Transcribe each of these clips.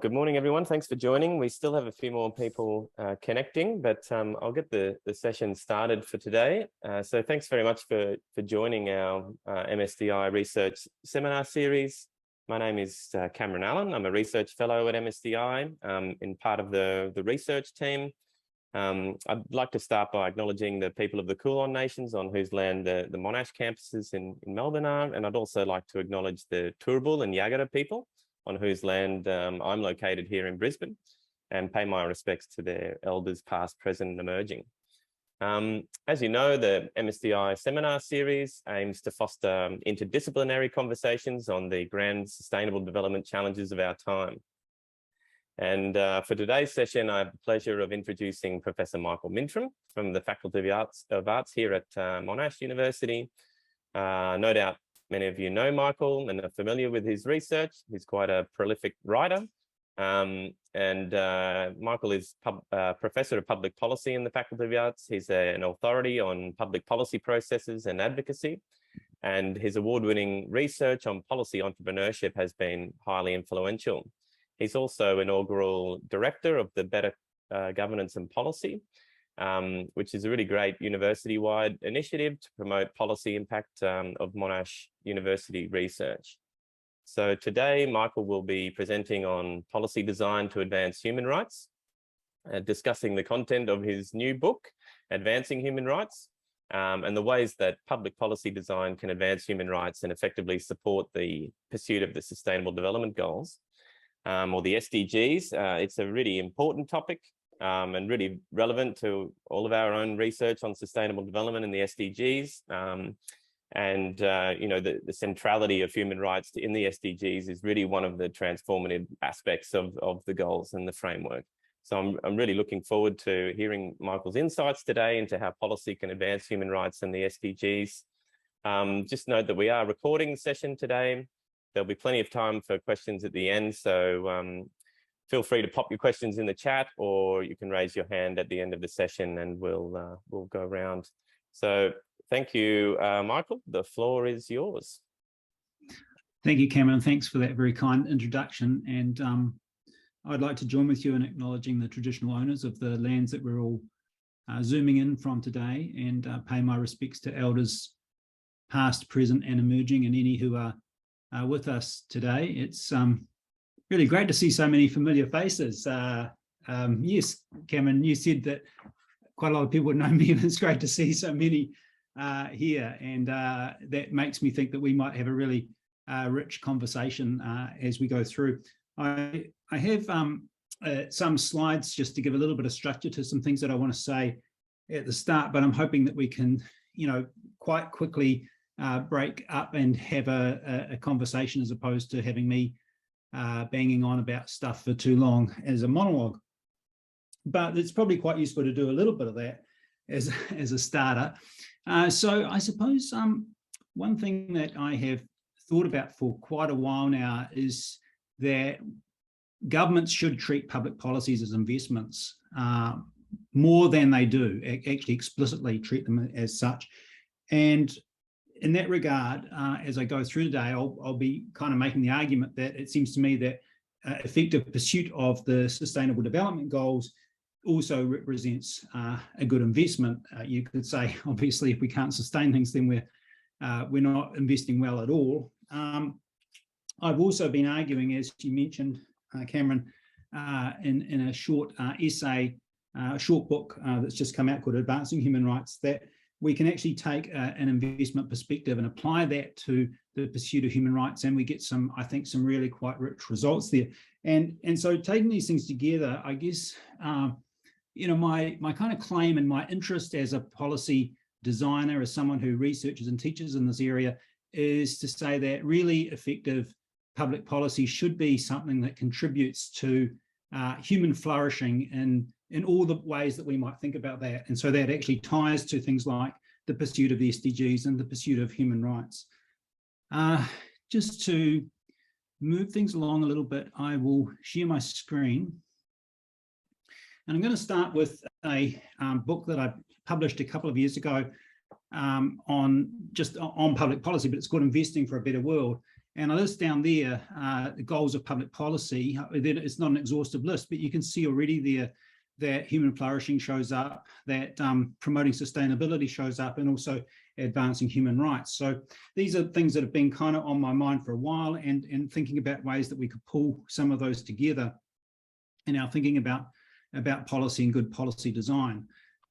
Good morning, everyone. Thanks for joining. We still have a few more people connecting, but I'll get the session started for today. So thanks very much for joining our MSDI Research Seminar Series. My name is Cameron Allen. I'm a Research Fellow at MSDI in part of the research team. I'd like to start by acknowledging the people of the Kulin Nations on whose land the Monash campuses in Melbourne are, and I'd also like to acknowledge the Turrbal and Yagara people on whose land I'm located here in Brisbane, and pay my respects to their elders past, present and emerging. As you know, the MSDI Seminar Series aims to foster interdisciplinary conversations on the grand sustainable development challenges of our time. And for today's session, I have the pleasure of introducing Professor Michael Mintrom from the Faculty of Arts here at Monash University. No doubt many of you know Michael and are familiar with his research. He's quite a prolific writer. Michael is Professor of Public Policy in the Faculty of Arts. He's an authority on public policy processes and advocacy. And his award-winning research on policy entrepreneurship has been highly influential. He's also inaugural director of the Better Governance and Policy, which is a really great university-wide initiative to promote policy impact of Monash University research. So today, Michael will be presenting on policy design to advance human rights, discussing the content of his new book, Advancing Human Rights, and the ways that public policy design can advance human rights and effectively support the pursuit of the Sustainable Development Goals, or the SDGs. It's a really important topic, and really relevant to all of our own research on sustainable development and the SDGs. You know, the centrality of human rights in the SDGs is really one of the transformative aspects of the goals and the framework. So I'm really looking forward to hearing Michael's insights today into how policy can advance human rights and the SDGs. Just note that we are recording the session today. There'll be plenty of time for questions at the end. So feel free to pop your questions in the chat, or you can raise your hand at the end of the session and we'll go around. So thank you, Michael. The floor is yours. Thank you, Cameron. Thanks for that very kind introduction. And I'd like to join with you in acknowledging the traditional owners of the lands that we're all zooming in from today, and pay my respects to elders past, present and emerging, and any who are with us today. It's really great to see so many familiar faces. Yes, Cameron, you said that quite a lot of people would know me, and it's great to see so many here. And that makes me think that we might have a really rich conversation as we go through. I have some slides just to give a little bit of structure to some things that I want to say at the start, but I'm hoping that we can, you know, quite quickly break up and have a conversation, as opposed to having me banging on about stuff for too long as a monologue. But it's probably quite useful to do a little bit of that as a starter. So I suppose one thing that I have thought about for quite a while now is that governments should treat public policies as investments more than they do, actually explicitly treat them as such. And in that regard, as I go through today, I'll be kind of making the argument that it seems to me that effective pursuit of the Sustainable Development Goals also represents a good investment. You could say, obviously, if we can't sustain things, then we're not investing well at all. I've also been arguing, as you mentioned, Cameron, in a short essay, a short book that's just come out called Advancing Human Rights, that we can actually take an investment perspective and apply that to the pursuit of human rights, and we get some, I think, some really quite rich results there. And so taking these things together, I guess, you know, my kind of claim and my interest as a policy designer, as someone who researches and teaches in this area, is to say that really effective public policy should be something that contributes to human flourishing in all the ways that we might think about that. And so that actually ties to things like the pursuit of the SDGs and the pursuit of human rights. Just to move things along a little bit, I will share my screen. And I'm going to start with a book that I published a couple of years ago on public policy, but it's called Investing for a Better World. And I list down there the goals of public policy. It's not an exhaustive list, but you can see already there that human flourishing shows up, that promoting sustainability shows up, and also advancing human rights. So these are things that have been kind of on my mind for a while, and thinking about ways that we could pull some of those together in our thinking about policy and good policy design.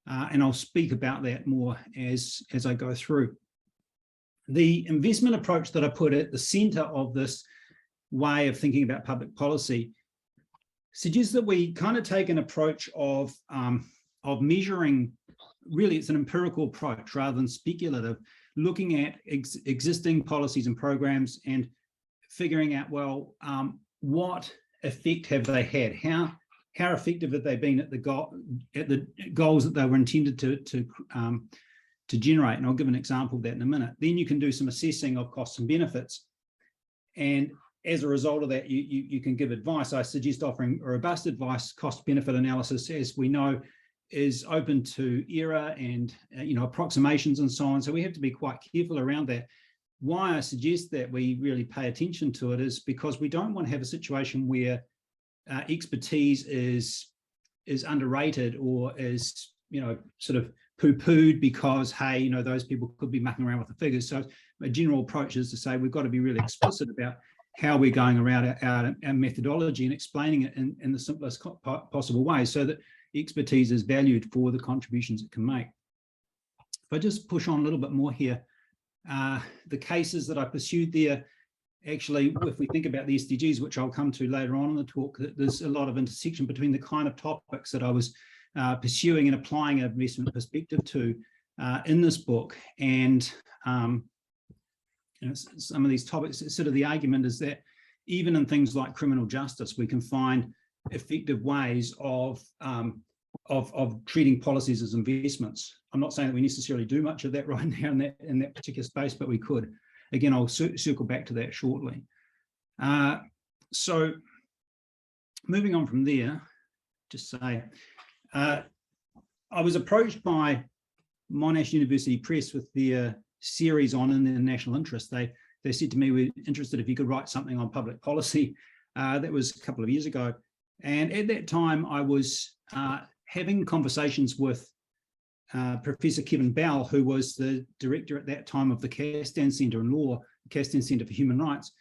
And I'll speak about that more as I go through. The investment approach that I put at the center of this way of thinking about public policy suggests that we kind of take an approach of measuring. Really, it's an empirical approach rather than speculative, looking at existing policies and programs and figuring out, well, what effect have they had? How effective have they been at the goals that they were intended to generate? And I'll give an example of that in a minute. Then you can do some assessing of costs and benefits. And as a result of that, you can give advice. I suggest offering robust advice. Cost-benefit analysis, as we know, is open to error and approximations and so on. So we have to be quite careful around that. Why I suggest that we really pay attention to it is because we don't want to have a situation where expertise is underrated or is sort of poo-pooed because, hey, those people could be mucking around with the figures. So a general approach is to say we've got to be really explicit about how we're going around our methodology and explaining it in the simplest possible way so that expertise is valued for the contributions it can make. If I just push on a little bit more here, the cases that I pursued there, actually, if we think about the SDGs, which I'll come to later on in the talk, there's a lot of intersection between the kind of topics that I was pursuing and applying an investment perspective to in this book. And some of these topics, sort of the argument is that even in things like criminal justice, we can find effective ways of treating policies as investments. I'm not saying that we necessarily do much of that right now in that particular space, but we could. Again, I'll circle back to that shortly. So moving on from there, just say, I was approached by Monash University Press with their series on international interest. They said to me, we're interested if you could write something on public policy. That was a couple of years ago. And at that time, I was having conversations with Professor Kevin Bell, who was the director at that time of the Castan Centre in Law, Castan Centre for Human Rights.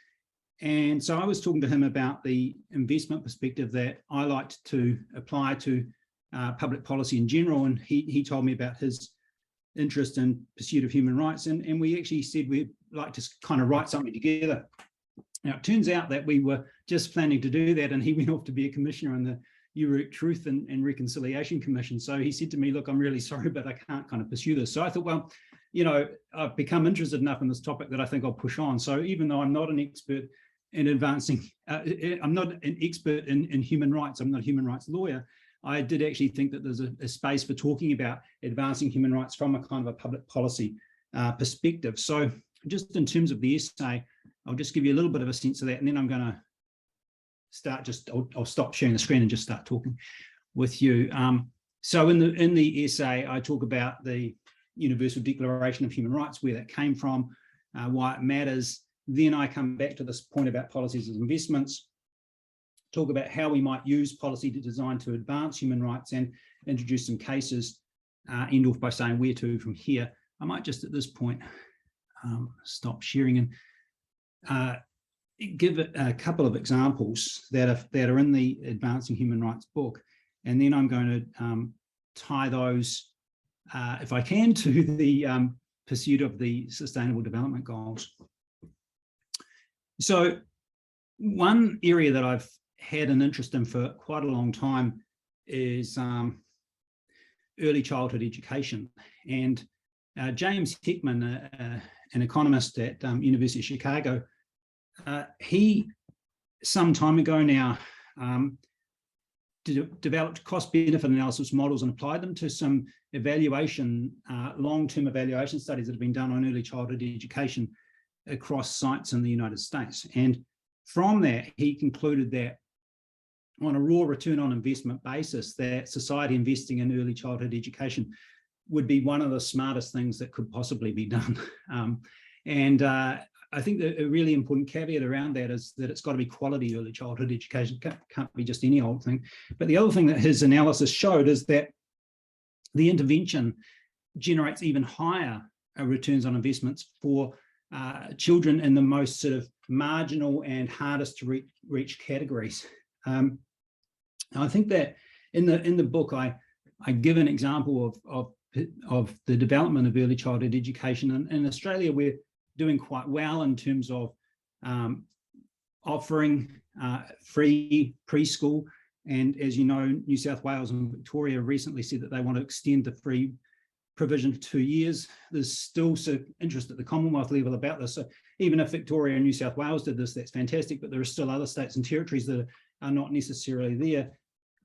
And so I was talking to him about the investment perspective that I liked to apply to public policy in general. And he told me about his interest in pursuit of human rights. And we actually said we'd like to kind of write something together. Now, it turns out that we were just planning to do that, and he went off to be a commissioner on the UREC Truth and Reconciliation Commission. So he said to me, look, I'm really sorry, but I can't kind of pursue this. So I thought, well, I've become interested enough in this topic that I think I'll push on. So even though I'm not an expert in advancing, I'm not an expert in human rights, I'm not a human rights lawyer, I did actually think that there's a space for talking about advancing human rights from a kind of a public policy perspective. So just in terms of the essay, I'll just give you a little bit of a sense of that, and then I'm going to start I'll stop sharing the screen and just start talking with you. So in the essay, I talk about the Universal Declaration of Human Rights, where that came from, why it matters. Then I come back to this point about policies as investments, talk about how we might use policy to design to advance human rights, and introduce some cases, end off by saying where to from here. I might just at this point stop sharing and give it a couple of examples that are in the Advancing Human Rights book, and then I'm going to tie those, if I can, to the pursuit of the Sustainable Development Goals. So one area that I've had an interest in for quite a long time is early childhood education. And James Heckman, an economist at University of Chicago, he, some time ago now, developed cost-benefit analysis models and applied them to some evaluation, long-term evaluation studies that have been done on early childhood education across sites in the United States. And from that, he concluded that on a raw return on investment basis, that society investing in early childhood education would be one of the smartest things that could possibly be done. And I think that a really important caveat around that is that it's got to be quality early childhood education. Can't be just any old thing. But the other thing that his analysis showed is that the intervention generates even higher returns on investments for children in the most sort of marginal and hardest to reach categories. I think that in the book, I give an example of the development of early childhood education. And in Australia, we're doing quite well in terms of offering free preschool. And as you know, New South Wales and Victoria recently said that they want to extend the free provision for 2 years. There's still some interest at the Commonwealth level about this. So even if Victoria and New South Wales did this, that's fantastic, but there are still other states and territories that are not necessarily there.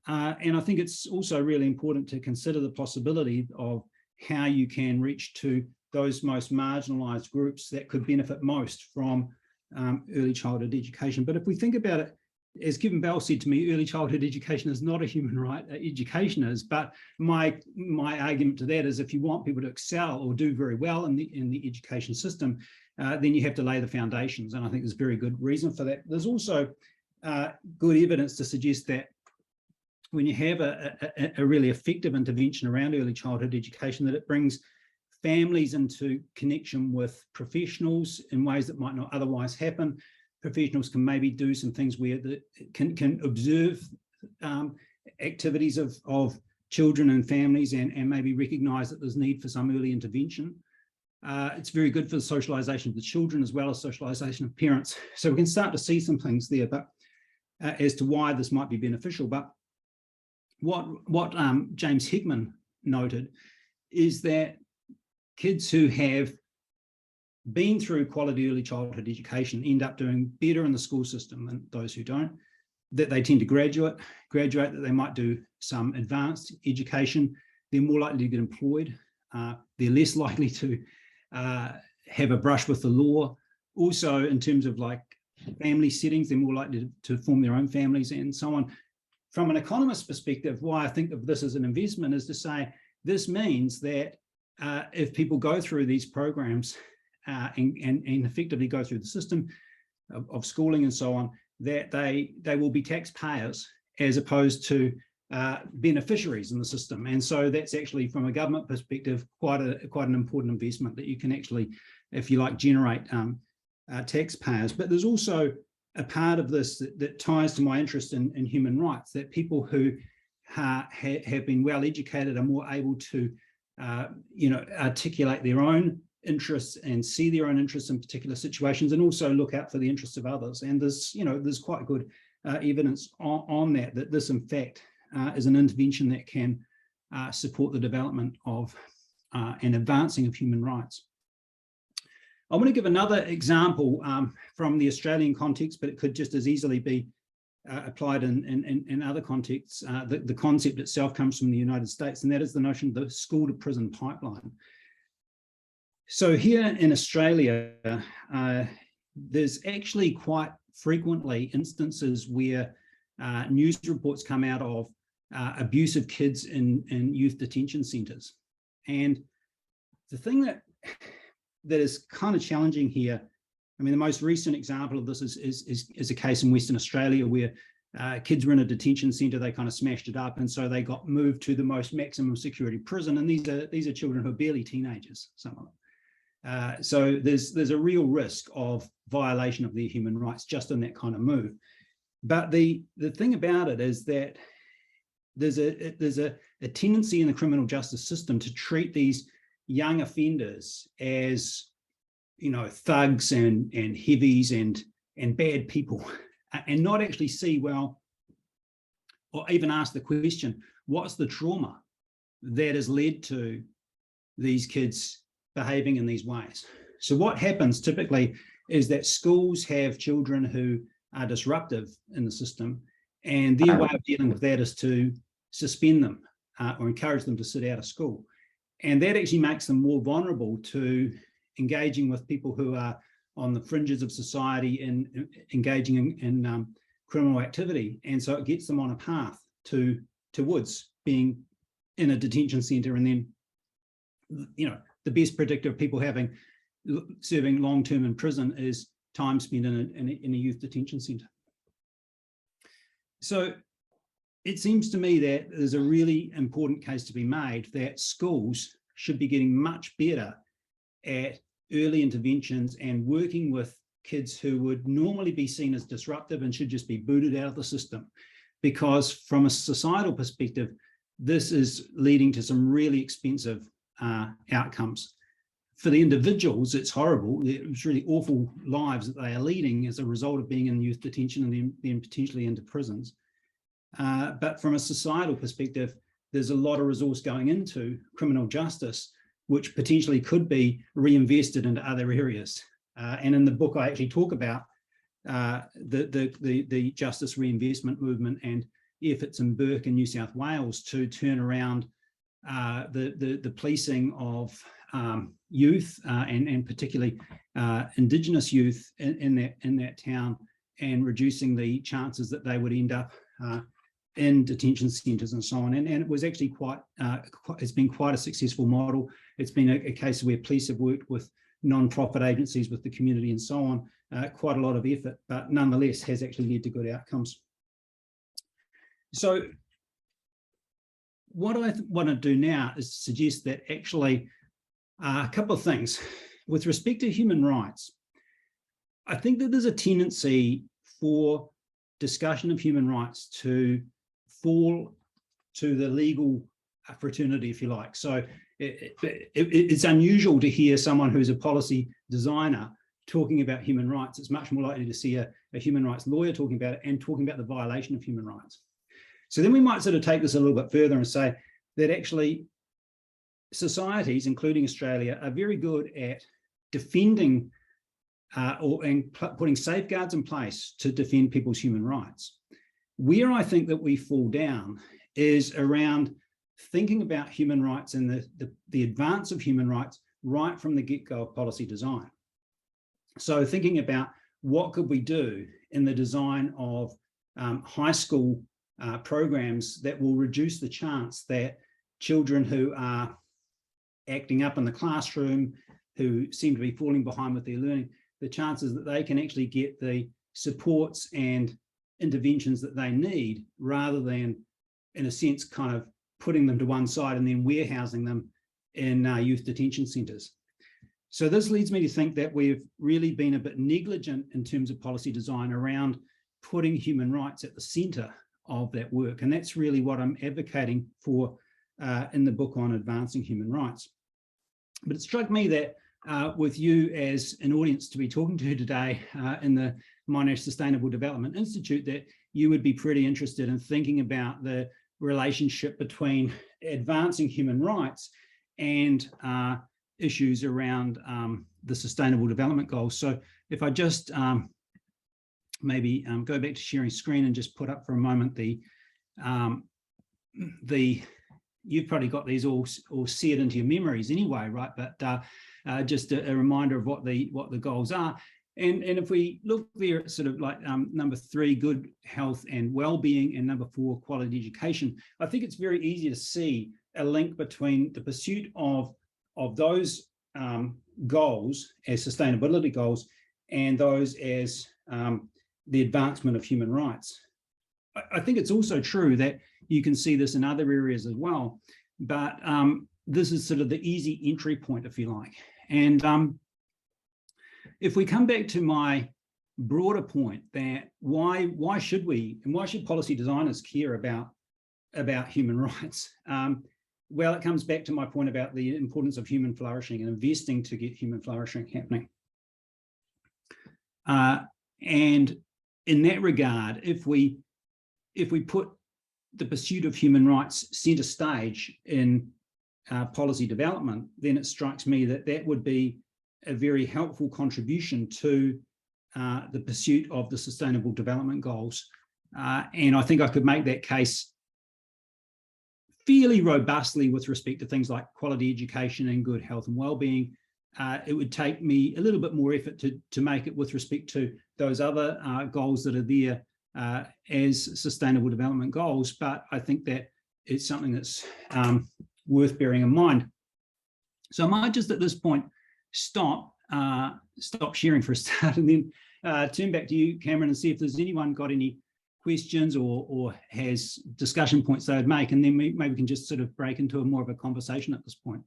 And I think it's also really important to consider the possibility of how you can reach to those most marginalized groups that could benefit most from early childhood education. But if we think about it, as Kevin Bell said to me, early childhood education is not a human right, education is. But my argument to that is if you want people to excel or do very well in the education system, then you have to lay the foundations. And I think there's very good reason for that. There's also good evidence to suggest that when you have a really effective intervention around early childhood education, that it brings families into connection with professionals in ways that might not otherwise happen. Professionals can maybe do some things where they can observe activities of children and families and maybe recognize that there's need for some early intervention. It's very good for the socialization of the children as well as socialization of parents. So we can start to see some things there, but as to why this might be beneficial. But what James Heckman noted is that kids who have been through quality early childhood education end up doing better in the school system than those who don't, that they tend to graduate, that they might do some advanced education, they're more likely to get employed, they're less likely to have a brush with the law. Also, in terms of like family settings, they're more likely to form their own families and so on. From an economist's perspective, why I think of this as an investment is to say, this means that if people go through these programs and effectively go through the system of schooling and so on, that they will be taxpayers as opposed to beneficiaries in the system. And so that's actually, from a government perspective, quite an important investment that you can actually, if you like, generate taxpayers. But there's also a part of this that ties to my interest in human rights, that people who have been well educated are more able to articulate their own interests and see their own interests in particular situations, and also look out for the interests of others. And there's quite good evidence on that this in fact is an intervention that can support the development of and advancing of human rights. I want to give another example from the Australian context, but it could just as easily be applied in other contexts. The concept itself comes from the United States, and that is the notion of the school to prison pipeline. So here in Australia, there's actually quite frequently instances where news reports come out of abuse of kids in youth detention centres. And the thing that is kind of challenging here, I mean, the most recent example of this is a case in Western Australia where kids were in a detention centre, they kind of smashed it up, and so they got moved to the most maximum security prison. And these are children who are barely teenagers, some of them. So there's a real risk of violation of their human rights just in that kind of move. But the thing about it is that there's a tendency in the criminal justice system to treat these young offenders as, thugs and heavies and bad people, and not actually see, well, or even ask the question, what's the trauma that has led to these kids behaving in these ways? So what happens typically is that schools have children who are disruptive in the system, and their way of dealing with that is to suspend them or encourage them to sit out of school. And that actually makes them more vulnerable to engaging with people who are on the fringes of society and engaging in criminal activity. And so it gets them on a path towards being in a detention centre. And then, the best predictor of people having serving long-term in prison is time spent in a youth detention centre. So it seems to me that there's a really important case to be made that schools should be getting much better at early interventions and working with kids who would normally be seen as disruptive and should just be booted out of the system. Because from a societal perspective, this is leading to some really expensive outcomes. For the individuals, it's horrible. It's really awful lives that they are leading as a result of being in youth detention and then potentially into prisons. But from a societal perspective, there's a lot of resource going into criminal justice, which potentially could be reinvested into other areas. And in the book, I actually talk about the justice reinvestment movement and efforts in Burke and New South Wales to turn around the policing of youth and particularly Indigenous youth in that town, and reducing the chances that they would end up in detention centres and so on. And it was actually it's been quite a successful model. It's been a case where police have worked with non-profit agencies, with the community and so on, quite a lot of effort, but nonetheless has actually led to good outcomes. So what I want to do now is suggest that actually a couple of things. With respect to human rights, I think that there's a tendency for discussion of human rights to fall to the legal fraternity, if you like. So it's unusual to hear someone who's a policy designer talking about human rights. It's much more likely to see a human rights lawyer talking about it and talking about the violation of human rights. So then we might sort of take this a little bit further and say that actually societies, including Australia, are very good at defending and putting safeguards in place to defend people's human rights. Where I think that we fall down is around thinking about human rights and the advance of human rights right from the get-go of policy design. So thinking about what could we do in the design of high school programs that will reduce the chance that children who are acting up in the classroom, who seem to be falling behind with their learning, the chances that they can actually get the supports and interventions that they need, rather than, in a sense, kind of putting them to one side and then warehousing them in youth detention centres. So this leads me to think that we've really been a bit negligent in terms of policy design around putting human rights at the centre of that work. And that's really what I'm advocating for in the book on advancing human rights. But it struck me that with you as an audience to be talking to today in the Monash Sustainable Development Institute, that you would be pretty interested in thinking about the relationship between advancing human rights and issues around the Sustainable Development Goals. So if I just maybe go back to sharing screen and just put up for a moment you've probably got these all seared into your memories anyway, right? But just a reminder of what the goals are. And if we look there at sort of like number 3, good health and well-being, and number 4, quality education, I think it's very easy to see a link between the pursuit of those goals as sustainability goals and those as the advancement of human rights. I think it's also true that you can see this in other areas as well, but this is sort of the easy entry point, if you like. And if we come back to my broader point, that why should we, and why should policy designers care about human rights? Well, it comes back to my point about the importance of human flourishing and investing to get human flourishing happening. And in that regard, if we put the pursuit of human rights centre stage in policy development, then it strikes me that that would be a very helpful contribution to the pursuit of the Sustainable Development Goals. And I think I could make that case fairly robustly with respect to things like quality education and good health and well-being. It would take me a little bit more effort to make it with respect to those other goals that are there as Sustainable Development Goals, but I think that it's something that's worth bearing in mind. So I might just at this point stop stop sharing for a start, and then turn back to you, Cameron, and see if there's anyone got any questions or has discussion points they would make, and then maybe we can just sort of break into more of a conversation at this point.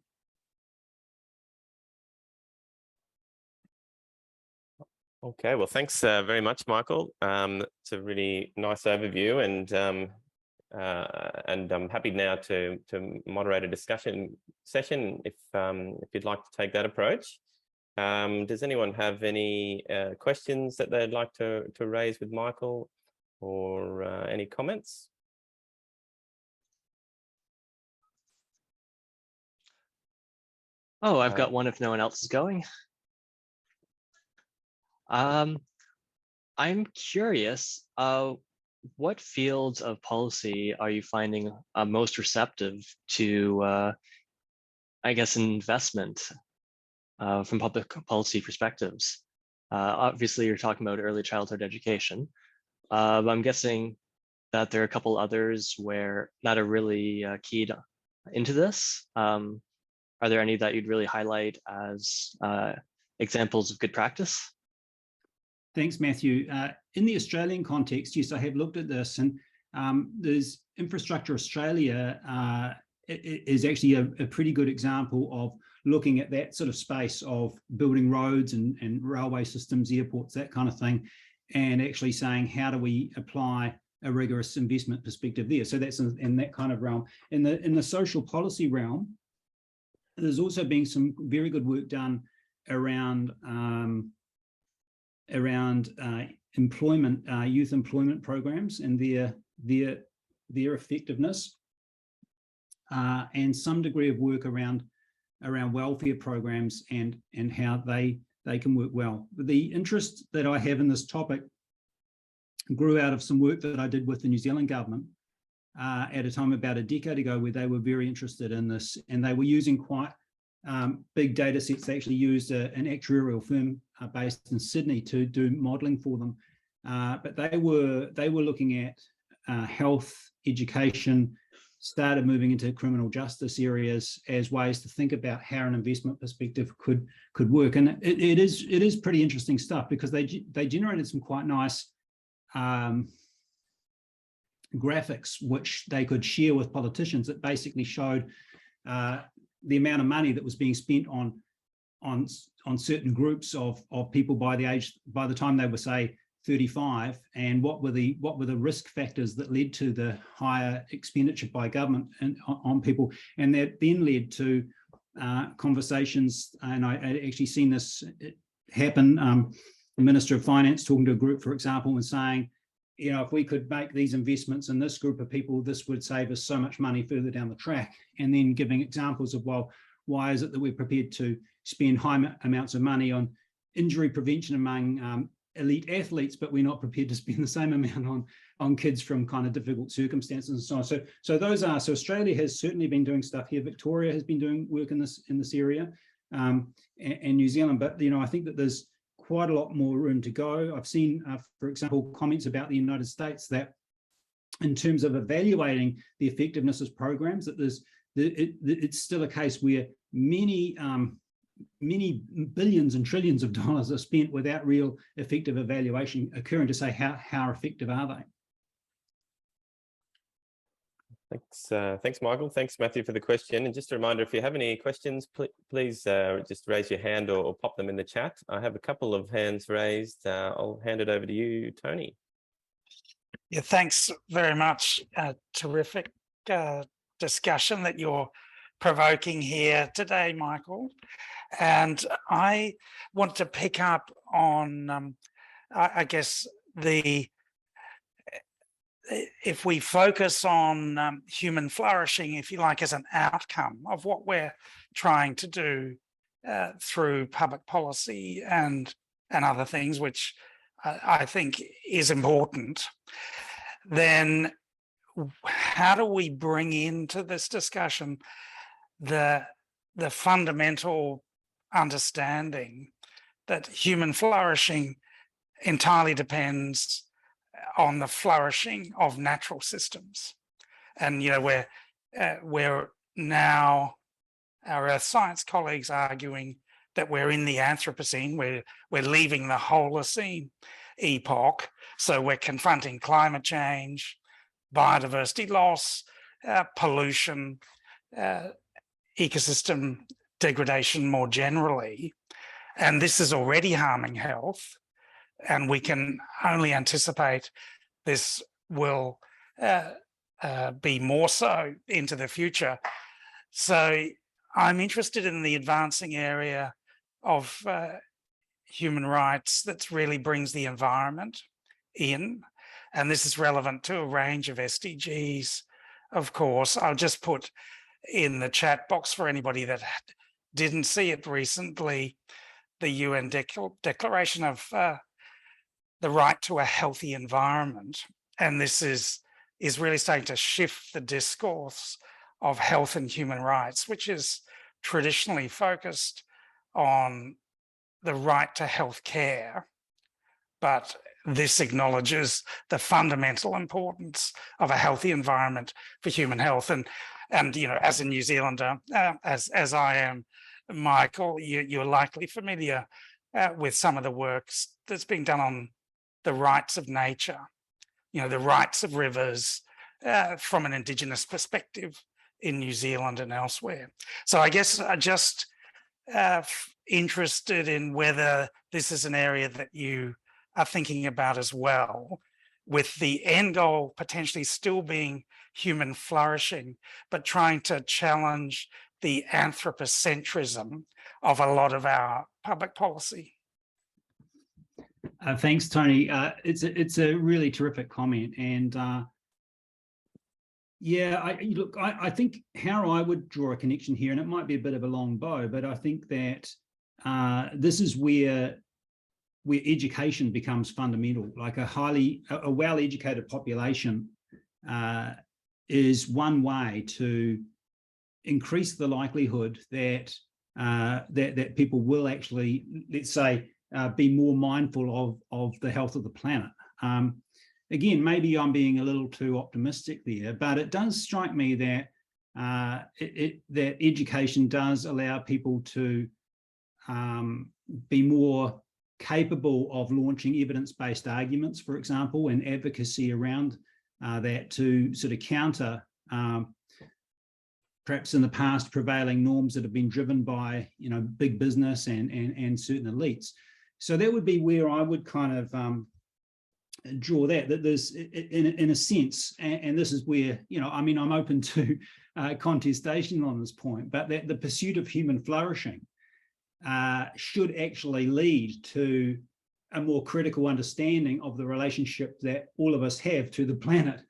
Okay, well, thanks very much, Michael. It's a really nice overview, and I'm happy now to moderate a discussion session if you'd like to take that approach. Does anyone have any questions that they'd like to raise with Michael, or any comments? Oh, I've got one if no one else is going. I'm curious, what fields of policy are you finding most receptive to, I guess, investment from public policy perspectives? Obviously, you're talking about early childhood education. I'm guessing that there are a couple others that are really keyed into this. Are there any that you'd really highlight as examples of good practice? Thanks, Matthew. In the Australian context, yes, I have looked at this, and there's Infrastructure Australia is actually a pretty good example of looking at that sort of space of building roads and railway systems, airports, that kind of thing, and actually saying, how do we apply a rigorous investment perspective there? So that's in that kind of realm. In the social policy realm, there's also been some very good work done around employment, youth employment programs and their effectiveness, and some degree of work around welfare programs and how they can work well. The interest that I have in this topic grew out of some work that I did with the New Zealand government at a time about a decade ago, where they were very interested in this, and they were using quite big data sets. They actually used an actuarial firm based in Sydney to do modelling for them, but they were looking at health, education, started moving into criminal justice areas as ways to think about how an investment perspective could work. And it is pretty interesting stuff, because they generated some quite nice graphics which they could share with politicians, that basically showed the amount of money that was being spent on certain groups of people by the time they were, say, 35, and what were the risk factors that led to the higher expenditure by government on people. And that then led to conversations, and I actually seen this happen, the Minister of Finance talking to a group, for example, and saying, if we could make these investments in this group of people, this would save us so much money further down the track. And then giving examples of, well, why is it that we're prepared to spend high amounts of money on injury prevention among elite athletes, but we're not prepared to spend the same amount on kids from kind of difficult circumstances and so on. So Australia has certainly been doing stuff here. Victoria has been doing work in this area, and New Zealand. But I think that there's quite a lot more room to go. I've seen, for example, comments about the United States that, in terms of evaluating the effectiveness of programs, that it's still a case where many billions and trillions of dollars are spent without real effective evaluation occurring to say how effective are they. Thanks, Michael. Thanks, Matthew, for the question. And just a reminder, if you have any questions, please just raise your hand or pop them in the chat. I have a couple of hands raised. I'll hand it over to you, Tony. Yeah, thanks very much. Terrific discussion that you're provoking here today, Michael. And I want to pick up on, I guess, if we focus on human flourishing, if you like, as an outcome of what we're trying to do through public policy and other things, which I think is important, then how do we bring into this discussion the fundamental understanding that human flourishing entirely depends on the flourishing of natural systems? And we're now, our earth science colleagues arguing that we're in the Anthropocene, we're leaving the Holocene epoch. So we're confronting climate change, biodiversity loss, pollution, ecosystem degradation more generally. And this is already harming health. And we can only anticipate this will be more so into the future. So I'm interested in the advancing area of human rights that really brings the environment in. And this is relevant to a range of SDGs, of course. I'll just put in the chat box for anybody that didn't see it recently, the UN Declaration of the right to a healthy environment. And this is really starting to shift the discourse of health and human rights, which is traditionally focused on the right to health care. But this acknowledges the fundamental importance of a healthy environment for human health. And you know, as a New Zealander, as I am, Michael, you're likely familiar with some of the works that's being done on the rights of nature, you know, the rights of rivers from an Indigenous perspective in New Zealand and elsewhere. So I guess I just interested in whether this is an area that you are thinking about as well, with the end goal potentially still being human flourishing, but trying to challenge the anthropocentrism of a lot of our public policy. Thanks, Tony. It's a really terrific comment, and yeah, I think how I would draw a connection here, and it might be a bit of a long bow, but I think that this is where education becomes fundamental. Like a well-educated population is one way to increase the likelihood that that people will actually, let's say, be more mindful of the health of the planet. Again, maybe I'm being a little too optimistic there, but it does strike me that that education does allow people to be more capable of launching evidence-based arguments, for example, and advocacy around that to sort of counter perhaps in the past prevailing norms that have been driven by, you know, big business and certain elites. So that would be where I would kind of draw that there's, in a sense, and this is where, you know, I mean, I'm open to contestation on this point, but that the pursuit of human flourishing should actually lead to a more critical understanding of the relationship that all of us have to the planet,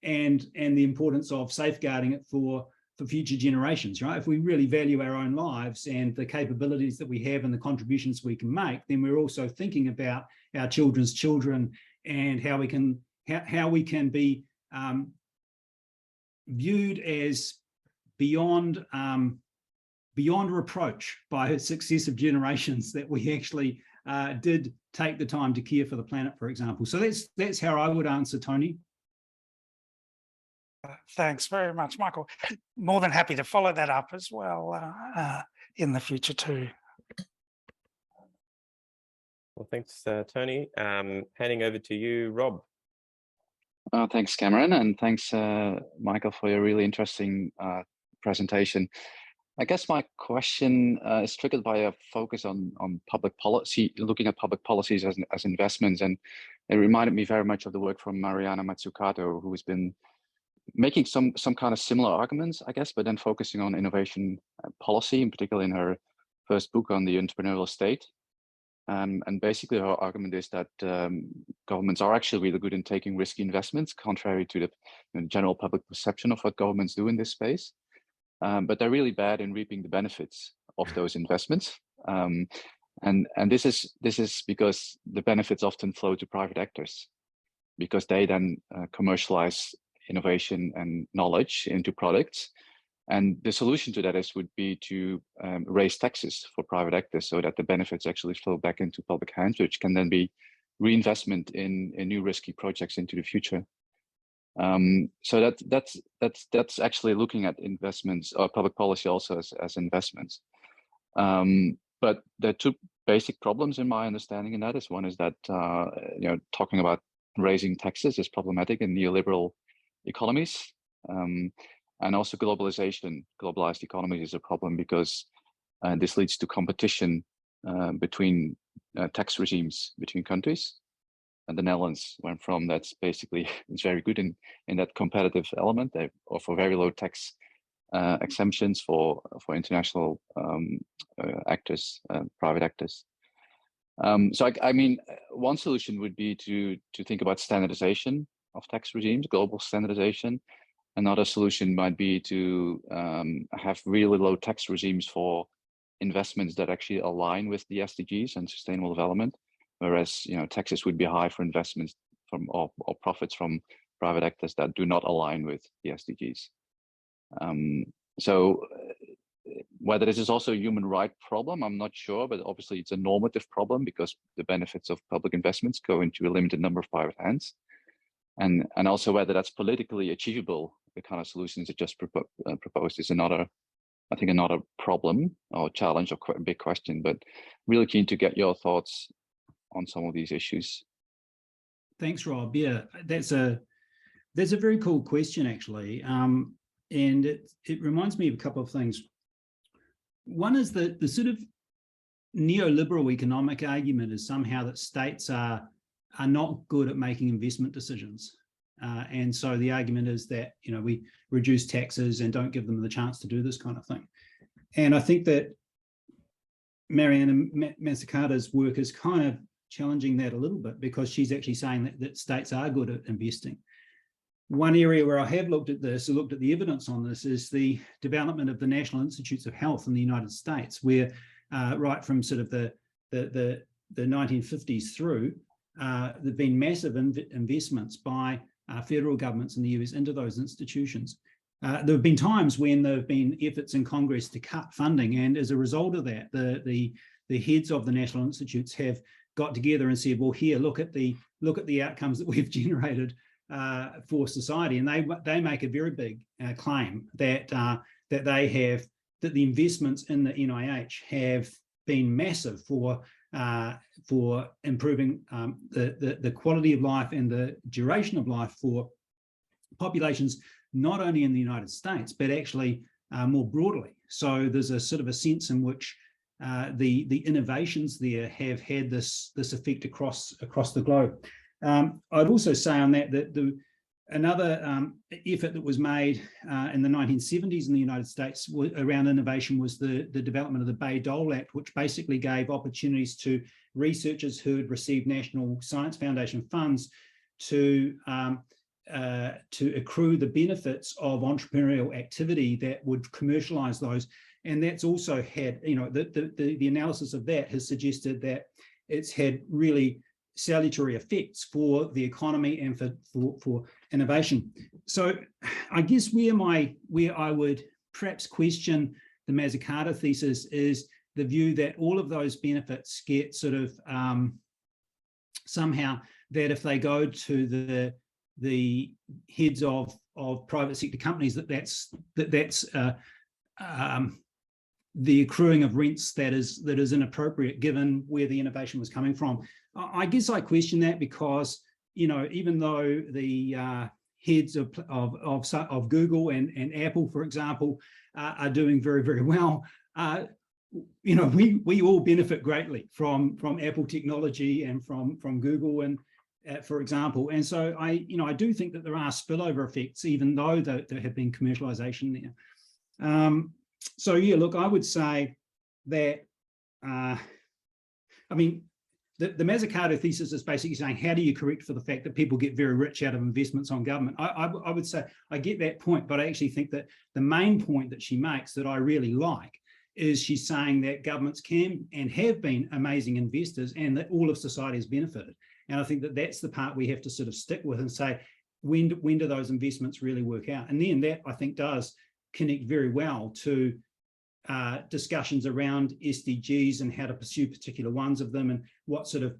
and the importance of safeguarding it for future generations, right? If we really value our own lives and the capabilities that we have and the contributions we can make, then we're also thinking about our children's children and how we can be viewed as beyond reproach by successive generations, that we actually did take the time to care for the planet, for example. So that's how I would answer, Tony. Thanks very much, Michael. More than happy to follow that up as well in the future too. Well, thanks, Tony. Handing over to you, Rob. Thanks, Cameron, and thanks, Michael, for your really interesting presentation. I guess my question is triggered by a focus on public policy, looking at public policies as investments, and it reminded me very much of the work from Mariana Mazzucato, who has been making some kind of similar arguments, I guess, but then focusing on innovation policy, in particular in her first book on the entrepreneurial state. And basically her argument is that governments are actually really good in taking risky investments, contrary to the general public perception of what governments do in this space. But they're really bad in reaping the benefits of those investments. And this is because the benefits often flow to private actors, because they then commercialize innovation and knowledge into products. And the solution to that would be to raise taxes for private actors so that the benefits actually flow back into public hands, which can then be reinvestment in new risky projects into the future. So that's actually looking at investments or public policy also as investments. But there are two basic problems in my understanding, and that is one is that talking about raising taxes is problematic in neoliberal economies, and also globalized economies is a problem because this leads to competition between tax regimes between countries. And the Netherlands, where I'm from, that's basically it's very good in that competitive element. They offer very low tax exemptions for international actors, private actors. So I mean, one solution would be to think about standardization of tax regimes, global standardization. Another solution might be to have really low tax regimes for investments that actually align with the SDGs and sustainable development, whereas taxes would be high for investments from or profits from private actors that do not align with the SDGs. So whether this is also a human right problem, I'm not sure, but obviously it's a normative problem because the benefits of public investments go into a limited number of private hands. And also whether that's politically achievable, the kind of solutions that just proposed is another problem or challenge or quite a big question, but really keen to get your thoughts on some of these issues. Thanks, Rob. Yeah, that's a very cool question, actually. And it reminds me of a couple of things. One is that the sort of neoliberal economic argument is somehow that states are not good at making investment decisions. And so the argument is that, we reduce taxes and don't give them the chance to do this kind of thing. And I think that Mariana Mazzucato's work is kind of challenging that a little bit because she's actually saying that states are good at investing. One area where I have looked at this, or looked at the evidence on this, is the development of the National Institutes of Health in the United States, where right from sort of the 1950s through, there've been massive investments by federal governments in the US into those institutions. There have been times when there have been efforts in Congress to cut funding, and as a result of that, the heads of the National Institutes have got together and said, "Well, here, look at the outcomes that we've generated for society," and they make a very big claim that the investments in the NIH have been massive for improving the quality of life and the duration of life for populations not only in the United States but actually more broadly. So there's a sort of a sense in which the innovations there have had this effect across the globe. I'd also say on that another effort that was made in the 1970s in the United States around innovation was the development of the Bayh-Dole Act, which basically gave opportunities to researchers who had received National Science Foundation funds to accrue the benefits of entrepreneurial activity that would commercialize those. And that's also had, the analysis of that has suggested that it's had really salutary effects for the economy and for innovation. So I guess where I would perhaps question the Mazzucato thesis is the view that all of those benefits get sort of somehow that if they go to the heads of private sector companies, that's the accruing of rents that is inappropriate given where the innovation was coming from. I guess I question that because, even though the heads of Google and Apple, for example, are doing very, very well, we all benefit greatly from Apple technology and from Google and for example. And so I do think that there are spillover effects, even though there have been commercialization there. So yeah, look, I would say that, the Mazzucato thesis is basically saying, how do you correct for the fact that people get very rich out of investments on government? I would say I get that point, but I actually think that the main point that she makes that I really like is she's saying that governments can and have been amazing investors and that all of society has benefited. And I think that that's the part we have to sort of stick with and say, when do those investments really work out? And then that, I think, does connect very well to discussions around SDGs and how to pursue particular ones of them and what sort of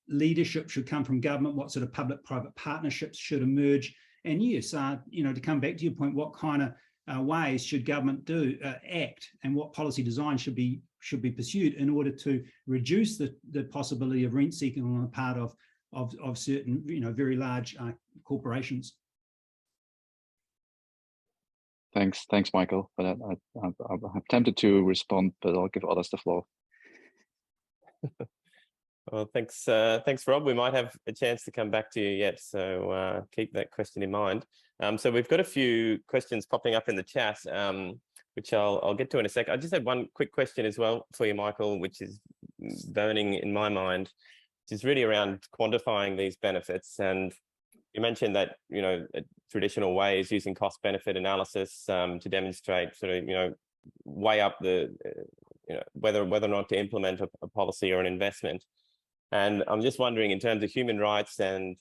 leadership should come from government, what sort of public-private partnerships should emerge. And yes, to come back to your point, what kind of ways should government act and what policy design should be should be pursued in order to reduce the possibility of rent seeking on the part of certain, very large corporations. Thanks, Michael. But I'm tempted to respond, but I'll give others the floor. Well, thanks, Rob. We might have a chance to come back to you yet, so keep that question in mind. So we've got a few questions popping up in the chat, which I'll get to in a sec. I just had one quick question as well for you, Michael, which is burning in my mind, which is really around quantifying these benefits. And you mentioned that, traditional ways using cost-benefit analysis to demonstrate sort of, weigh up the, whether or not to implement a policy or an investment. And I'm just wondering, in terms of human rights and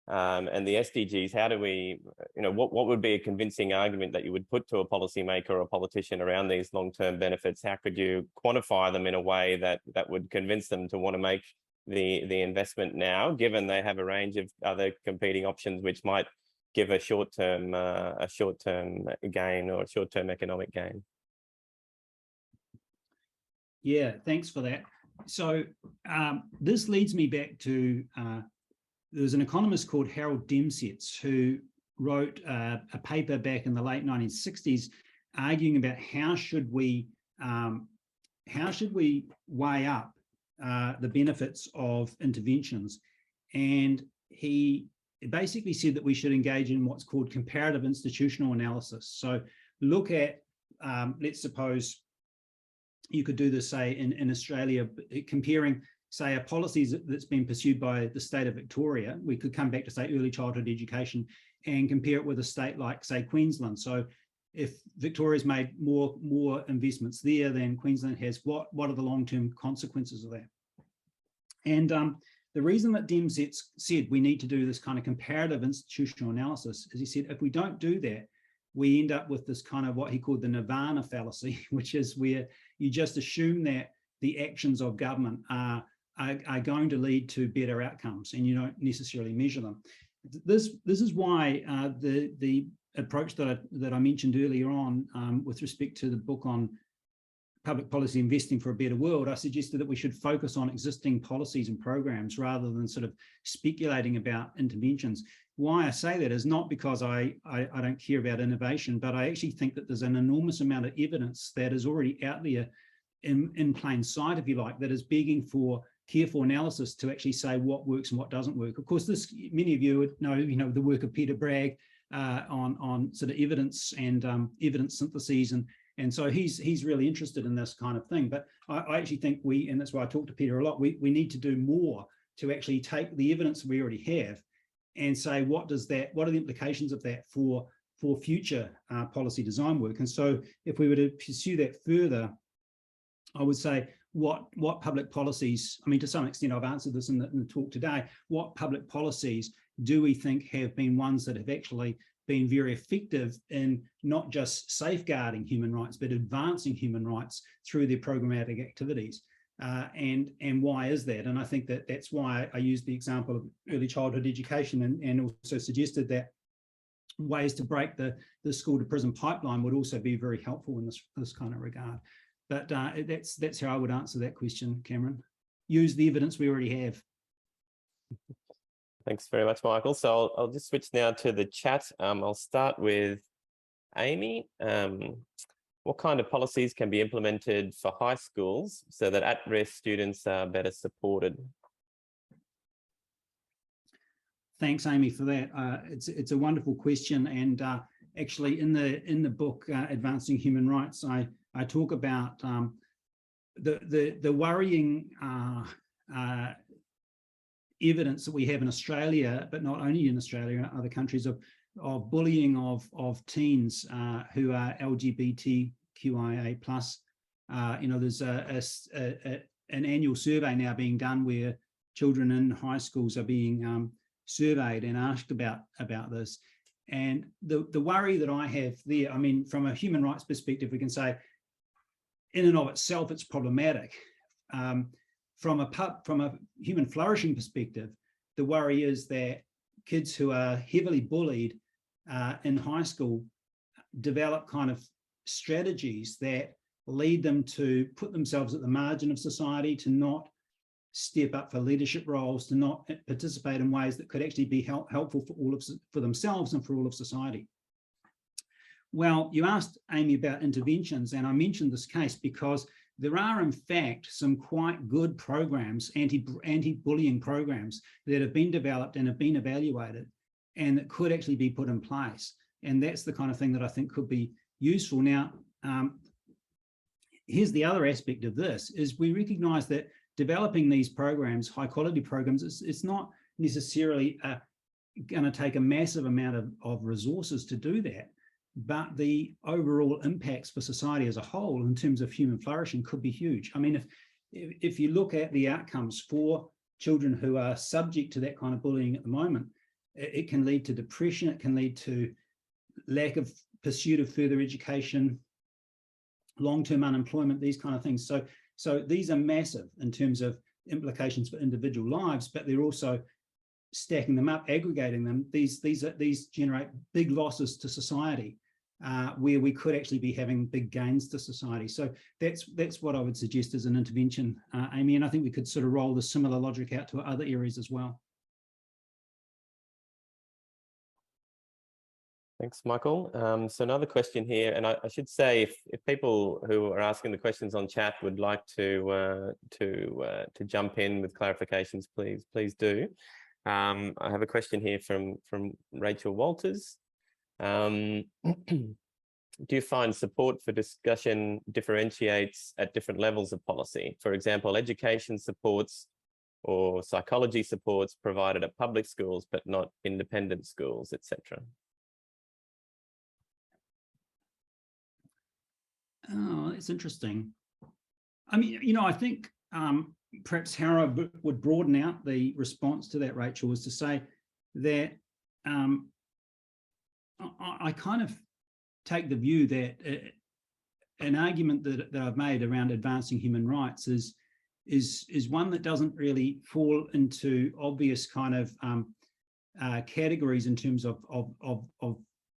the SDGs, how do we, what would be a convincing argument that you would put to a policymaker or a politician around these long-term benefits? How could you quantify them in a way that would convince them to want to make the investment now, given they have a range of other competing options which might give a short-term gain or a short-term economic gain? Yeah, thanks for that. So this leads me back to, there's an economist called Harold Demsetz who wrote a paper back in the late 1960s arguing about how should we weigh up the benefits of interventions. And he basically said that we should engage in what's called comparative institutional analysis. So look at, let's suppose, you could do this, say, in Australia, comparing, say, a policy that's been pursued by the state of Victoria. We could come back to, say, early childhood education and compare it with a state like, say, Queensland. So if Victoria's made more investments there than Queensland has, what are the long-term consequences of that? And the reason that Demsetz said we need to do this kind of comparative institutional analysis is he said, if we don't do that, we end up with this kind of what he called the nirvana fallacy, which is where you just assume that the actions of government are going to lead to better outcomes, and you don't necessarily measure them. This is why the approach that I mentioned earlier on with respect to the book on public policy investing for a better world, I suggested that we should focus on existing policies and programs rather than sort of speculating about interventions. Why I say that is not because I don't care about innovation, but I actually think that there's an enormous amount of evidence that is already out there in plain sight, if you like, that is begging for careful analysis to actually say what works and what doesn't work. Of course, many of you would know, the work of Peter Bragg on sort of evidence and evidence syntheses, and so he's really interested in this kind of thing. But I actually think and that's why I talk to Peter a lot, we need to do more to actually take the evidence we already have and say, what are the implications of that for future policy design work? And so if we were to pursue that further, I would say what public policies, I mean, to some extent I've answered this in the talk today, what public policies do we think have been ones that have actually been very effective in not just safeguarding human rights, but advancing human rights through their programmatic activities? And why is that? And I think that's why I used the example of early childhood education and also suggested that ways to break the school to prison pipeline would also be very helpful in this kind of regard. But that's how I would answer that question, Cameron. Use the evidence we already have. Thanks very much, Michael. So I'll just switch now to the chat. I'll start with Amy. What kind of policies can be implemented for high schools so that at-risk students are better supported? Thanks, Amy, for that. It's a wonderful question, and actually in the book Advancing Human Rights, I talk about the worrying evidence that we have in Australia, but not only in Australia, in other countries, of bullying of teens who are LGBTQIA+. There's an annual survey now being done where children in high schools are being surveyed and asked about this. And the worry that I have there, I mean, from a human rights perspective, we can say in and of itself, it's problematic. From a human flourishing perspective, the worry is that kids who are heavily bullied in high school develop kind of strategies that lead them to put themselves at the margin of society, to not step up for leadership roles, to not participate in ways that could actually be helpful for themselves and for all of society. Well, you asked Amy about interventions, and I mentioned this case because there are, in fact, some quite good programs, anti-bullying programs that have been developed and have been evaluated and that could actually be put in place. And that's the kind of thing that I think could be useful. Now, here's the other aspect of this, is we recognize that developing these programs, high quality programs, it's not necessarily going to take a massive amount of resources to do that. But the overall impacts for society as a whole in terms of human flourishing could be huge. I mean, if you look at the outcomes for children who are subject to that kind of bullying at the moment, it can lead to depression, it can lead to lack of pursuit of further education, long-term unemployment, these kind of things. So these are massive in terms of implications for individual lives, but they're also stacking them up, aggregating them. These generate big losses to society, where we could actually be having big gains to society. So that's what I would suggest as an intervention, Amy, and I think we could sort of roll the similar logic out to other areas as well. Thanks, Michael. So another question here, and I should say, if people who are asking the questions on chat would like to jump in with clarifications, please do. I have a question here from Rachel Walters. Do you find support for discussion differentiates at different levels of policy? For example, education supports or psychology supports provided at public schools, but not independent schools, etc. Oh, it's interesting. I mean, you know, I think perhaps how I would broaden out the response to that, Rachel, was to say that I kind of take the view that an argument that I've made around advancing human rights is one that doesn't really fall into obvious kind of categories in terms of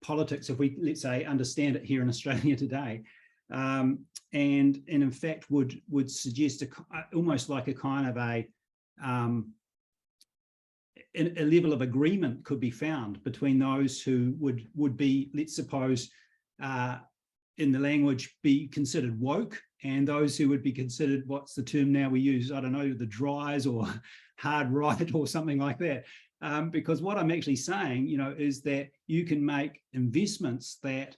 politics, if we, let's say, understand it here in Australia today. And in fact would suggest almost like a kind of a level of agreement could be found between those who would be, let's suppose, in the language, be considered woke, and those who would be considered, what's the term now we use, I don't know, the dries or hard right or something like that. Because what I'm actually saying, you know, is that you can make investments that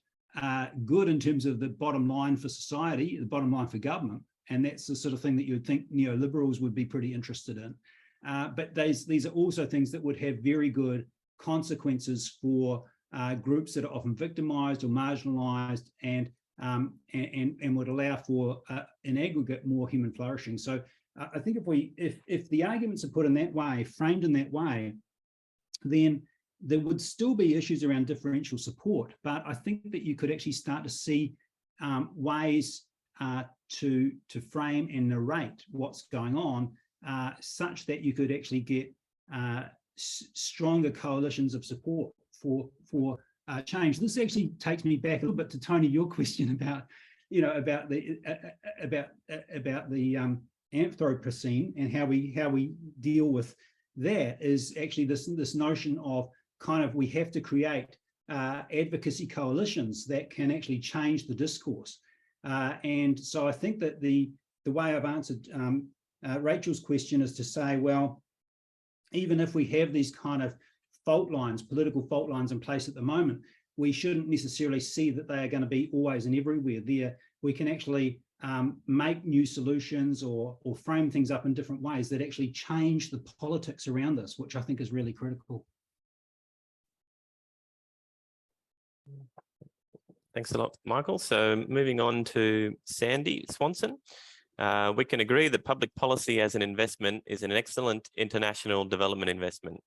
good in terms of the bottom line for society, the bottom line for government, and that's the sort of thing that you would think neoliberals would be pretty interested in. But these are also things that would have very good consequences for groups that are often victimized or marginalized, and would allow for, in aggregate, more human flourishing. So I think if the arguments are put in that way, framed in that way, then there would still be issues around differential support, but I think that you could actually start to see ways to frame and narrate what's going on, such that you could actually get stronger coalitions of support for change. This actually takes me back a little bit to Tony, your question about, you know, about the Anthropocene and how we deal with that. Is actually this notion of kind of, we have to create advocacy coalitions that can actually change the discourse. And so I think that the way I've answered Rachel's question is to say, well, even if we have these kind of fault lines, political fault lines in place at the moment, we shouldn't necessarily see that they are going to be always and everywhere there. We can actually make new solutions or frame things up in different ways that actually change the politics around this, which I think is really critical. Thanks a lot, Michael. So moving on to Sandy Swanson. We can agree that public policy as an investment is an excellent international development investment,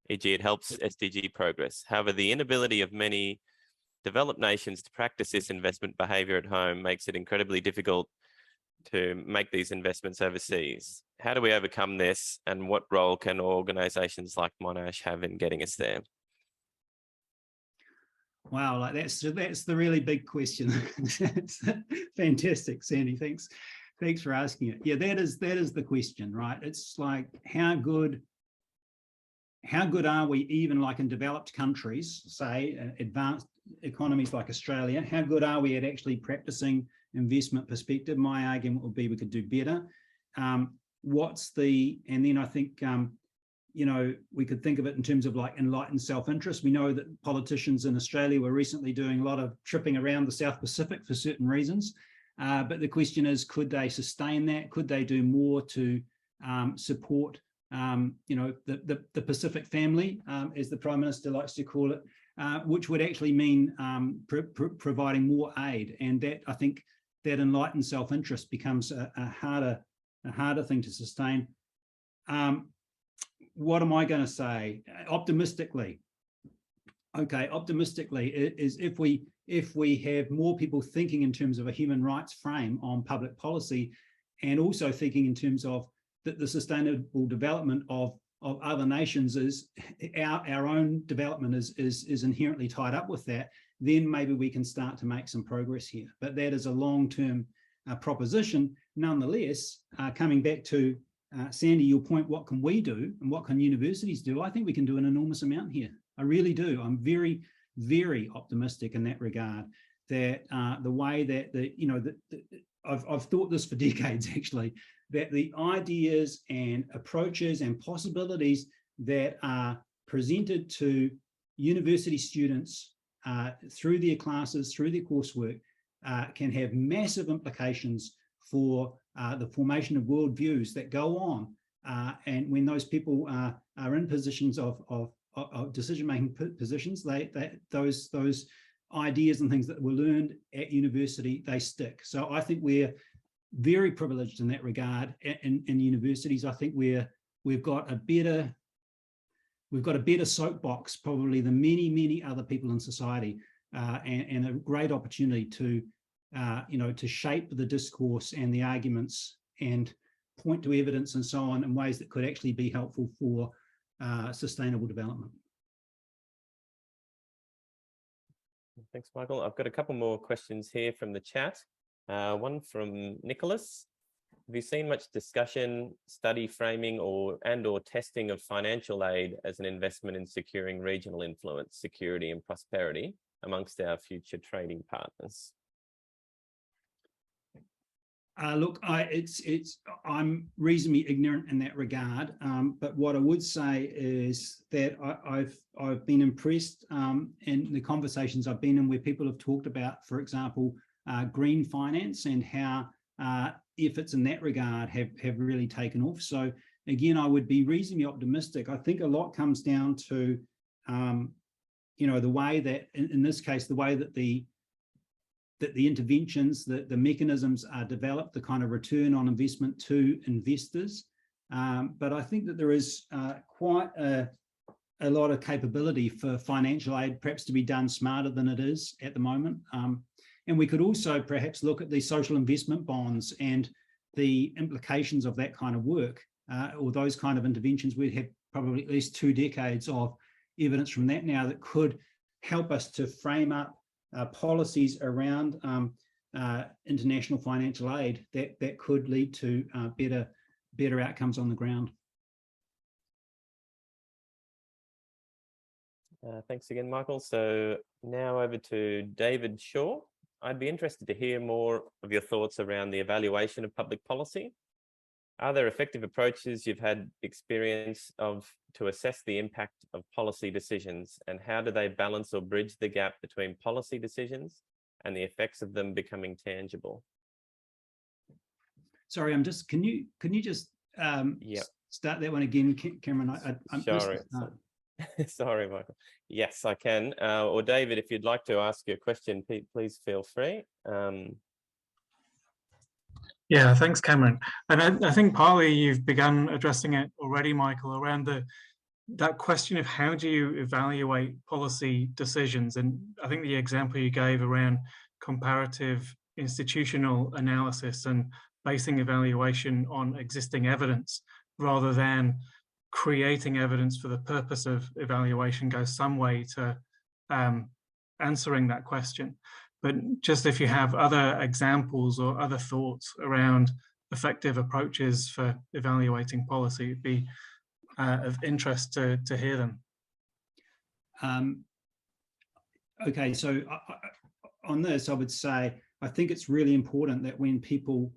e.g. it helps SDG progress. However, the inability of many developed nations to practice this investment behaviour at home makes it incredibly difficult to make these investments overseas. How do we overcome this, and what role can organisations like Monash have in getting us there? Wow, like that's the really big question. Fantastic, Sandy. Thanks for asking it. Yeah, that is the question, right? It's like how good are we, even like in developed countries, say advanced economies like Australia, how good are we at actually practicing investment perspective? My argument would be we could do better. And then I think, you know, we could think of it in terms of like enlightened self-interest. We know that politicians in Australia were recently doing a lot of tripping around the South Pacific for certain reasons. But the question is, could they sustain that? Could they do more to support, you know, the Pacific family, as the Prime Minister likes to call it, which would actually mean providing more aid. And that, I think, that enlightened self-interest becomes a harder thing to sustain. What am I going to say? Optimistically, okay, optimistically is if we have more people thinking in terms of a human rights frame on public policy, and also thinking in terms of the sustainable development of other nations, is our own development is inherently tied up with that, then maybe we can start to make some progress here. But that is a long-term proposition. Nonetheless, coming back to Sandy, your point, what can we do and what can universities do? I think we can do an enormous amount here. I really do. I'm very, very optimistic in that regard, that the way that I've thought this for decades actually, that the ideas and approaches and possibilities that are presented to university students through their classes, through their coursework, can have massive implications for the formation of worldviews that go on. And when those people are in positions of decision-making positions, those ideas and things that were learned at university, they stick. So I think we're very privileged in that regard in universities. I think we've got a better soapbox probably than many other people in society, and a great opportunity to to shape the discourse and the arguments and point to evidence and so on in ways that could actually be helpful for sustainable development. Thanks, Michael. I've got a couple more questions here from the chat. One from Nicholas. Have you seen much discussion, study framing, or testing of financial aid as an investment in securing regional influence, security, and prosperity amongst our future trading partners? Look, I'm reasonably ignorant in that regard, but what I would say is that I've been impressed in the conversations I've been in where people have talked about, for example, green finance and how efforts in that regard have really taken off. So again, I would be reasonably optimistic. I think a lot comes down to the way that, in this case, the way that the interventions, the mechanisms are developed, the kind of return on investment to investors. But I think that there is quite a lot of capability for financial aid perhaps to be done smarter than it is at the moment. And we could also perhaps look at the social investment bonds and the implications of that kind of work, or those kind of interventions. We'd have probably at least 2 decades of evidence from that now that could help us to frame up policies around international financial aid that could lead to better outcomes on the ground. Thanks again, Michael. So now over to David Shaw. I'd be interested to hear more of your thoughts around the evaluation of public policy. Are there effective approaches you've had experience of to assess the impact of policy decisions, and how do they balance or bridge the gap between policy decisions and the effects of them becoming tangible? Sorry, can you just start that one again, Cameron? I'm sorry. Sorry, Michael. Yes, I can. Or David, if you'd like to ask your question, please feel free. Yeah, thanks, Cameron. And I think partly you've begun addressing it already, Michael, around that question of how do you evaluate policy decisions? And I think the example you gave around comparative institutional analysis and basing evaluation on existing evidence rather than creating evidence for the purpose of evaluation goes some way to answering that question. But just if you have other examples or other thoughts around effective approaches for evaluating policy, it'd be of interest to hear them. Okay, so on this, I would say, I think it's really important that when people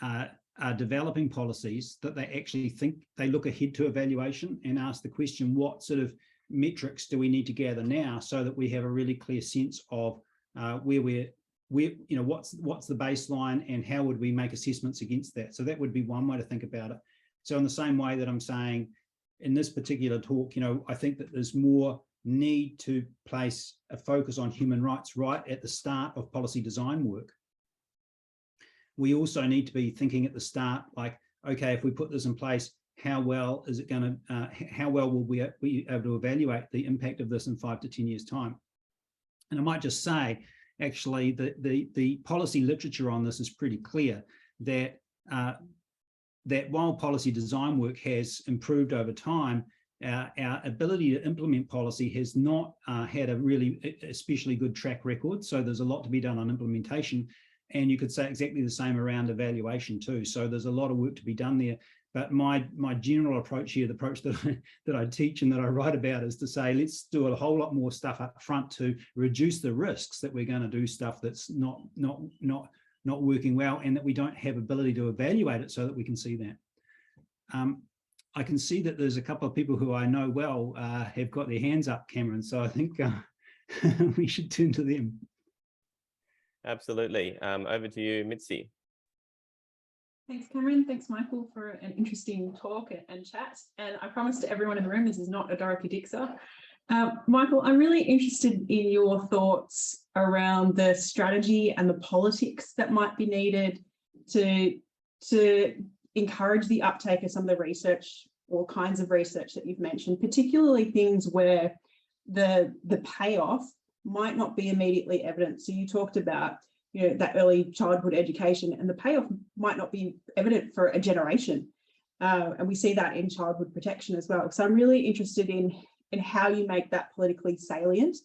are developing policies, that they actually they look ahead to evaluation and ask the question, what sort of metrics do we need to gather now so that we have a really clear sense of what's the baseline and how would we make assessments against that? So that would be one way to think about it. So in the same way that I'm saying in this particular talk, I think that there's more need to place a focus on human rights right at the start of policy design work. We also need to be thinking at the start, like, okay, if we put this in place, how well is it going to, how well will we be able to evaluate the impact of this in 5 to 10 years' time? And I might just say, actually, the policy literature on this is pretty clear that that while policy design work has improved over time, our ability to implement policy has not had a really especially good track record. So there's a lot to be done on implementation. And you could say exactly the same around evaluation too. So there's a lot of work to be done there. But my general approach here, the approach that I teach and that I write about, is to say, let's do a whole lot more stuff up front to reduce the risks that we're going to do stuff that's not working well, and that we don't have ability to evaluate it so that we can see that. I can see that there's a couple of people who I know well have got their hands up, Cameron. So I think we should turn to them. Absolutely. Over to you, Mitzi. Thanks, Cameron. Thanks, Michael, for an interesting talk and chat. And I promise to everyone in the room, this is not a Dorothy Dixer. Michael, I'm really interested in your thoughts around the strategy and the politics that might be needed to encourage the uptake of some of the research or kinds of research that you've mentioned, particularly things where the payoff might not be immediately evident. So you talked about that early childhood education, and the payoff might not be evident for a generation. And we see that in childhood protection as well. So I'm really interested in how you make that politically salient,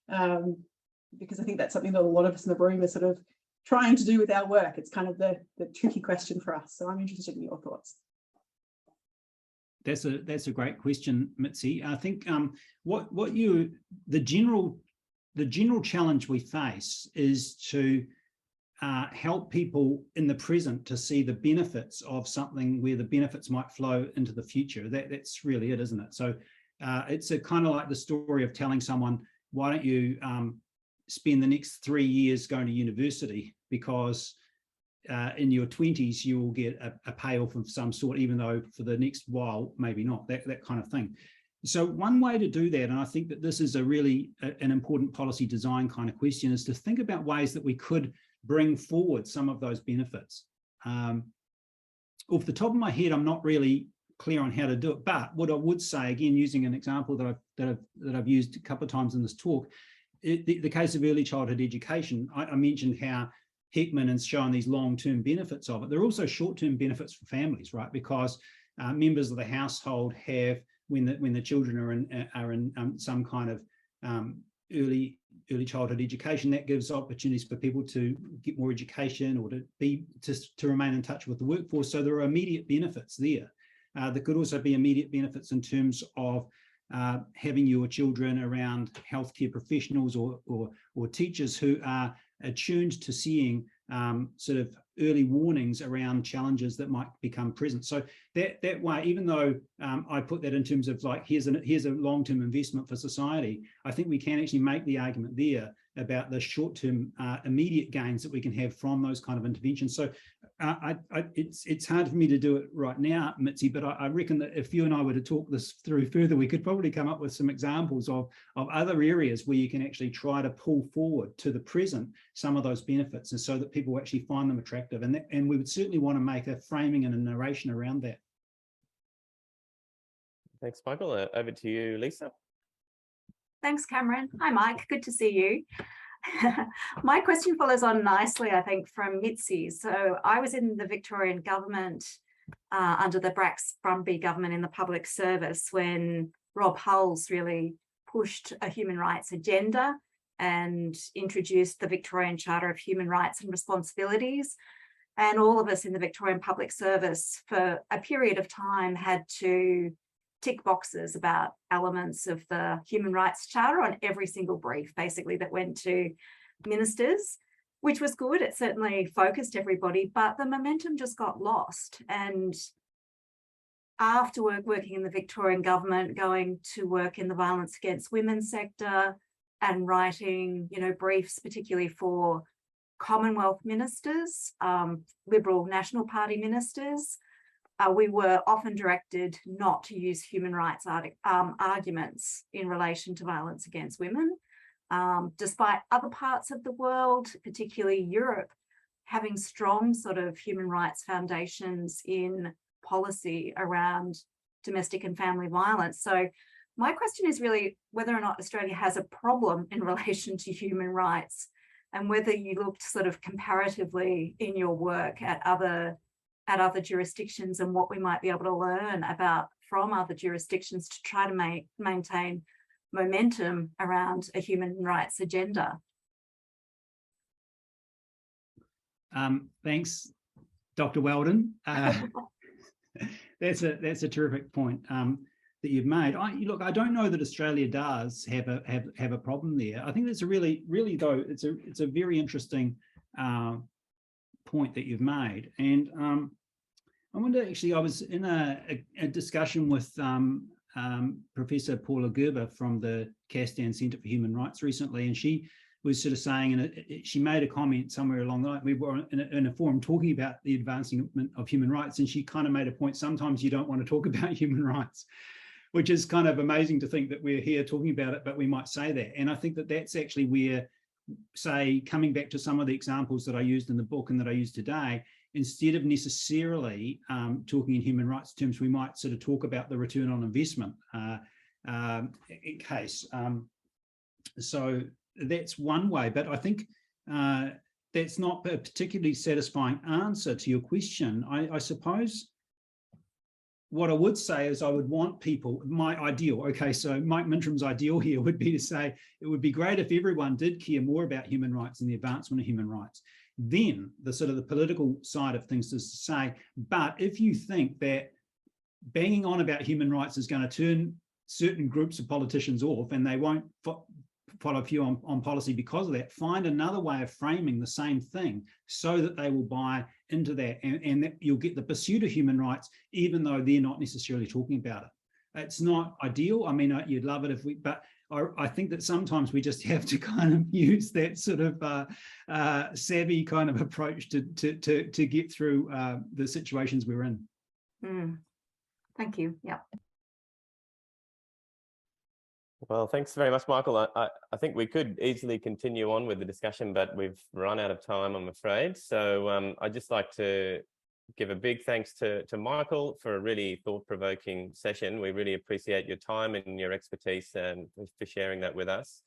because I think that's something that a lot of us in the room are sort of trying to do with our work. It's kind of the tricky question for us. So I'm interested in your thoughts. That's a great question, Mitzi. I think the general challenge we face is to help people in the present to see the benefits of something where the benefits might flow into the future. That's really it, isn't it? So it's a kind of like the story of telling someone, why don't you spend the next 3 years going to university, because in your 20s you will get a payoff of some sort, even though for the next while maybe not, that kind of thing. So one way to do that, and I think that this is a really an important policy design kind of question, is to think about ways that we could bring forward some of those benefits. Off the top of my head, I'm not really clear on how to do it, but what I would say, again, using an example that I've used a couple of times in this talk, the case of early childhood education, I mentioned how Heckman has shown these long-term benefits of it. There are also short-term benefits for families, right? Because members of the household have, when the children are in some kind of early childhood education, that gives opportunities for people to get more education or to remain in touch with the workforce. So there are immediate benefits there. There could also be immediate benefits in terms of having your children around healthcare professionals or teachers who are attuned to seeing sort of early warnings around challenges that might become present. So that way, even though I put that in terms of like, here's a long-term investment for society, I think we can actually make the argument there about the short-term immediate gains that we can have from those kind of interventions. So it's hard for me to do it right now, Mitzi, but I reckon that if you and I were to talk this through further, we could probably come up with some examples of other areas where you can actually try to pull forward to the present some of those benefits, and so that people actually find them attractive. And we would certainly want to make a framing and a narration around that. Thanks, Michael. Over to you, Lisa. Thanks, Cameron. Hi, Mike. Good to see you. My question follows on nicely, I think, from Mitzi's. So I was in the Victorian government under the Brumby government in the public service when Rob Hulls really pushed a human rights agenda and introduced the Victorian Charter of Human Rights and Responsibilities. And all of us in the Victorian Public Service for a period of time had to tick boxes about elements of the Human Rights Charter on every single brief, basically, that went to ministers, which was good. It certainly focused everybody, but the momentum just got lost. And after working in the Victorian government, going to work in the violence against women sector and writing, briefs, particularly for Commonwealth ministers, Liberal National Party ministers, we were often directed not to use human rights arguments in relation to violence against women, despite other parts of the world, particularly Europe, having strong sort of human rights foundations in policy around domestic and family violence. So my question is really whether or not Australia has a problem in relation to human rights, and whether you looked sort of comparatively in your work at other jurisdictions and what we might be able to learn about from other jurisdictions to try to maintain momentum around a human rights agenda. Thanks, Dr. Weldon. That's a terrific point that you've made. Look, I don't know that Australia does have a problem there. I think that's a really though it's a very interesting point that you've made. And I wonder, actually, I was in a discussion with Professor Paula Gerber from the Castan Centre for Human Rights recently, and she was sort of saying, and she made a comment somewhere along the line. We were in a forum talking about the advancement of human rights, and she kind of made a point, sometimes you don't want to talk about human rights, which is kind of amazing to think that we're here talking about it, but we might say that. And I think that that's actually where, say, coming back to some of the examples that I used in the book and that I used today, instead of necessarily talking in human rights terms, we might sort of talk about the return on investment case. So that's one way, but I think that's not a particularly satisfying answer to your question. I suppose what I would say is I would want people, my ideal, okay, so Mike Mintrom's ideal here would be to say, it would be great if everyone did care more about human rights and the advancement of human rights. Then the sort of the political side of things is to say, but if you think that banging on about human rights is going to turn certain groups of politicians off and they won't follow through on policy because of that, find another way of framing the same thing so that they will buy into that, and that you'll get the pursuit of human rights, even though they're not necessarily talking about it. It's not ideal. I mean, you'd love it if we, but I think that sometimes we just have to kind of use that sort of savvy kind of approach to get through the situations we're in. Thank you. Yeah. Well, thanks very much, Michael. I think we could easily continue on with the discussion, but we've run out of time, I'm afraid. So I'd just like to give a big thanks to Michael for a really thought-provoking session. We really appreciate your time and your expertise and for sharing that with us.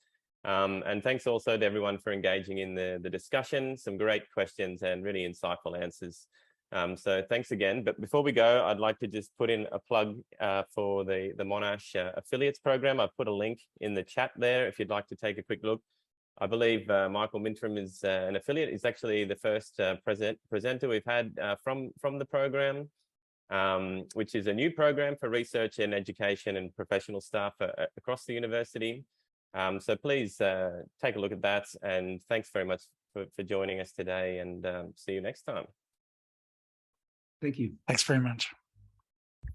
And thanks also to everyone for engaging in the discussion. Some great questions and really insightful answers. So thanks again. But before we go, I'd like to just put in a plug for the Monash affiliates program. I've put a link in the chat there if you'd like to take a quick look. I believe Michael Mintrom is an affiliate. He's actually the first presenter we've had from the program, which is a new program for research and education and professional staff across the university. So please take a look at that. And thanks very much for joining us today, and see you next time. Thank you. Thanks very much.